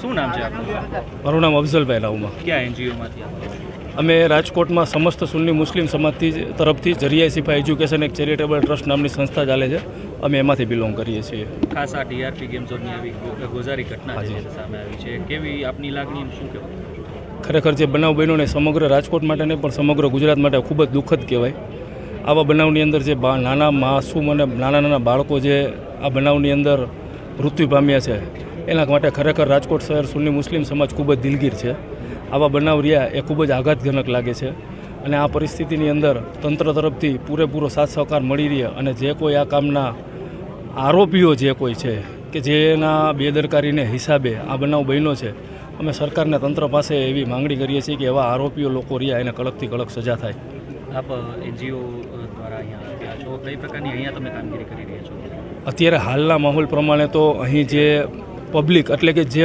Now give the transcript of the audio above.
શું નામ છે આપનું? મારું નામ અફઝલભાઈ રાઉમા. ક્યાં એનજીઓમાંથી આવો છો? અમે રાજકોટમાં સમસ્ત સુન્ની મુસ્લિમ સમાજથી તરફથી જરિયા સિફા એજ્યુકેશન એક ચેરિટેબલ ટ્રસ્ટ નામની સંસ્થા ચાલે છે. અમે એમાંથી બિલોંગ કરીએ છીએ. ખાસ આ ટીઆરપી ગેમ ઝોનની આવી ગોઝારી ઘટના છે સામે આવી છે, કેવી આપની લાગણી શું કહેવાય? ખરેખર જે બનાવ બન્યો ને સમગ્ર રાજકોટ માટે નહીં પણ સમગ્ર ગુજરાત માટે ખૂબ જ દુઃખદ કહેવાય. આવા બનાવની અંદર જે નાના માસૂમ અને નાના બાળકો જે આ બનાવની અંદર મૃત્યુ પામ્યા છે એના માટે ખરેખર રાજકોટ શહેર સુન્ની મુસ્લિમ સમાજ ખૂબ જ દિલગીર છે. આવા બનાવ રહ્યા એ ખૂબ જ આઘાતજનક લાગે છે અને આ પરિસ્થિતિની અંદર તંત્ર તરફથી પૂરેપૂરો સાથ સહકાર મળી રહે અને જે કોઈ આ કામના આરોપીઓ જે કોઈ છે કે જેના બેદરકારીને હિસાબે આ બનાવ બન્યો છે, અમે સરકારને તંત્ર પાસે એવી માંગણી કરીએ છીએ કે એવા આરોપીઓ લોકો રહ્યા એને કડકથી કડક સજા થાય. આપ એનજીઓ દ્વારા અહીંયા આવ્યા છો, કઈ પ્રકારની અહીંયા તમે કામગીરી કરી રહ્યા છો? અત્યારે હાલના માહોલ પ્રમાણે તો અહીં જે પબ્લિક એટલે કે જે